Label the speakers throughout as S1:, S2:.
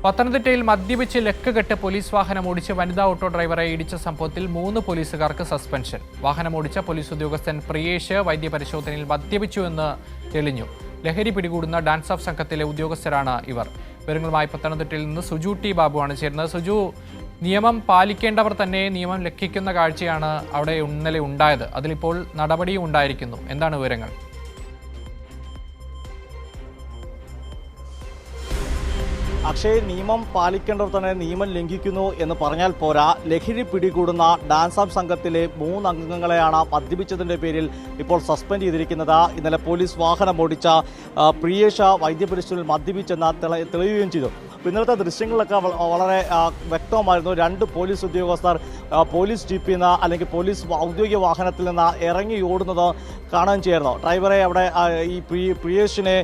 S1: പത്തനംതിട്ടയിൽ മദ്യപിച്ച് ലക്കുകെട്ട് പോലീസ് വാഹനമോടിച്ച് വനിതാ ഓട്ടോ ഡ്രൈവറെ ഇടിച്ച സംഭവത്തിൽ 3 പോലീസുകാർക്ക് സസ്പെൻഷൻ. വാഹനമോടിച്ച പോലീസ് ഉദ്യോഗസ്ഥൻ പ്രിയേഷ് വൈദ്യപരിശോധനയിൽ മദ്യപിച്ചുവെന്ന് തെളിഞ്ഞു. ലഹരി പിടികൂടുന്ന ഡാൻസ് ഓഫ് സംഘത്തിലെ ഉദ്യോഗസ്ഥരാണ് ഇവർ. വിവരങ്ങളുമായി പത്തനംതിട്ടയിൽ നിന്ന് സുജു ടി ബാബുവാണ് ചേരുന്നത്. സുജു, നിയമം പാലിക്കേണ്ടവർ തന്നെ നിയമം ലംഘിക്കുന്ന കാഴ്ചയാണ് അവിടെ ഇന്നലെ ഉണ്ടായത്. അതിലിപ്പോൾ നടപടിയും ഉണ്ടായിരിക്കുന്നു. എന്താണ് വിവരങ്ങൾ?
S2: അക്ഷയ്, നിയമം പാലിക്കേണ്ടവർ തന്നെ നിയമം ലംഘിക്കുന്നു എന്ന് പറഞ്ഞാൽ പോരാ. ലഹരി പിടികൂടുന്ന ഡാൻസ് ഓഫ് സംഘത്തിലെ 3 അംഗങ്ങളെയാണ് മദ്യപിച്ചതിന്റെ പേരിൽ ഇപ്പോൾ സസ്പെൻഡ് ചെയ്തിരിക്കുന്നത്. ഇന്നലെ പോലീസ് വാഹനം ഓടിച്ച പ്രിയേഷ് വൈദ്യപരിശോധനയിൽ മദ്യപിച്ചെന്ന് തെളിയുകയും ചെയ്തു. ഇന്നലത്തെ ദൃശ്യങ്ങളിലൊക്കെ വളരെ വ്യക്തമായിരുന്നു. 2 പോലീസ് ഉദ്യോഗസ്ഥർ പോലീസ് ജീപ്പിൽ നിന്ന് അല്ലെങ്കിൽ പോലീസ് ഔദ്യോഗിക വാഹനത്തിൽ നിന്ന് ഇറങ്ങി ഓടുന്നത് കാണാൻ ചേർന്നു. ഡ്രൈവറെ അവിടെ ഈ പ്രിയേഷിനെ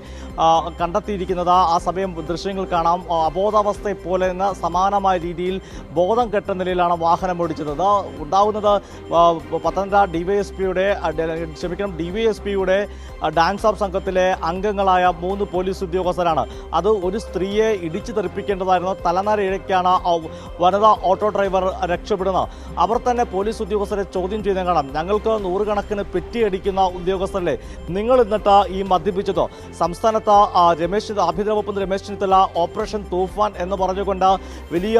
S2: കണ്ടെത്തിയിരിക്കുന്നത് ആ സമയം ദൃശ്യങ്ങൾ കാണാം. അബോധാവസ്ഥയെ പോലെ നിന്ന് സമാനമായ രീതിയിൽ ബോധം കെട്ട നിലയിലാണ് വാഹനം ഓടിച്ചത്. ഉണ്ടാകുന്നത് പത്തനംതിട്ട ഡിവൈഎസ്പിയുടെ ഡാൻസ് ഓഫ് സംഘത്തിലെ അംഗങ്ങളായ 3 പോലീസ് ഉദ്യോഗസ്ഥരാണ്. അത് ഒരു സ്ത്രീയെ ഇടിച്ചു തെറിപ്പിക്കേണ്ടതായിരുന്നു. തലനാരിഴയ്ക്കാണ് വനിതാ ഓട്ടോ ഡ്രൈവർ രക്ഷപ്പെടുന്നത്. അവർ തന്നെ പോലീസ് ഉദ്യോഗസ്ഥരെ ചോദ്യം ചെയ്ത് കാണാം. ഞങ്ങൾക്ക് 100 കണക്കിന് പെറ്റിയടിക്കുന്ന ഉദ്യോഗസ്ഥരല്ലേ നിങ്ങൾ എന്നിട്ട് ഈ മദ്യപിച്ചതോ? സംസ്ഥാനത്ത് ആഭ്യന്തര വകുപ്പ് രമേശ് ചെന്നിത്തല ഓപ്പറേഷൻ തൂഫാൻ എന്ന് പറഞ്ഞുകൊണ്ട് വലിയ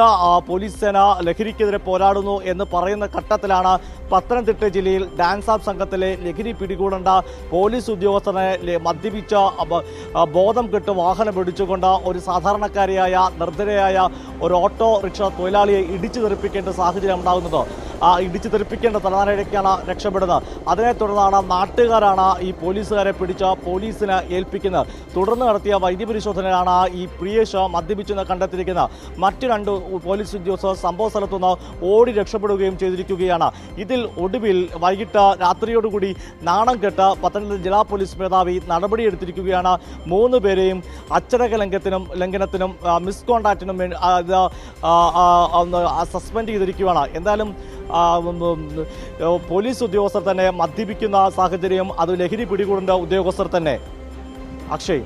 S2: പോലീസ് സേന ലഹരിക്കെതിരെ പോരാടുന്നു എന്ന് പറയുന്ന ഘട്ടത്തിലാണ് പത്തനംതിട്ട ജില്ലയിൽ ഡാൻസ് ഓഫ് സംഘത്തിലെ ലഹരി പിടികൂടേണ്ട പോലീസ് ഉദ്യോഗസ്ഥനെ മദ്യപിച്ച ബോധം കെട്ട് വാഹനം പിടിച്ചുകൊണ്ട് ഒരു സാധാരണക്കാരിയായ നിർദ്ധരയായ ഒരു ഓട്ടോ റിക്ഷ തൊഴിലാളിയെ ഇടിച്ചു തെറിപ്പിക്കേണ്ട സാഹചര്യം ഉണ്ടാകുന്നത്. ആ ഇടിച്ചു തെറിപ്പിക്കേണ്ട തലനാരിഴയ്ക്കാണ് രക്ഷപ്പെടുന്നത്. അതിനെ തുടർന്നാണ് നാട്ടുകാരാണ് ഈ പോലീസുകാരെ പിടിച്ച പോലീസിന് ഏൽപ്പിക്കുന്നത്. തുടർന്ന് നടത്തിയ വൈദ്യപരിശോധനയിലാണ് ഈ പ്രിയേഷ് മദ്യപിച്ചെന്ന് കണ്ടെത്തിയിരിക്കുന്നത്. മറ്റു 2 പോലീസ് ഉദ്യോഗസ്ഥർ സംഭവ സ്ഥലത്തുനിന്ന് ഓടി രക്ഷപ്പെടുകയും ചെയ്തിരിക്കുകയാണ്. ഇതിൽ ഒടുവിൽ വൈകിട്ട് രാത്രിയോടുകൂടി നാണം കെട്ട് പത്തനംതിട്ട ജില്ലാ പോലീസ് മേധാവി നടപടിയെടുത്തിരിക്കുകയാണ്. 3 പേരെയും അച്ചടക്ക ലംഘനത്തിനും മിസ്കോണ്ടാക്റ്റിനും സസ്പെൻഡ് ചെയ്തിരിക്കുകയാണ്. എന്തായാലും പോലീസ് ഉദ്യോഗസ്ഥർ തന്നെ മദ്യപിക്കുന്ന സാഹചര്യം, അത് ലഹരി പിടികൂടേണ്ട ഉദ്യോഗസ്ഥർ തന്നെ. അക്ഷയ്.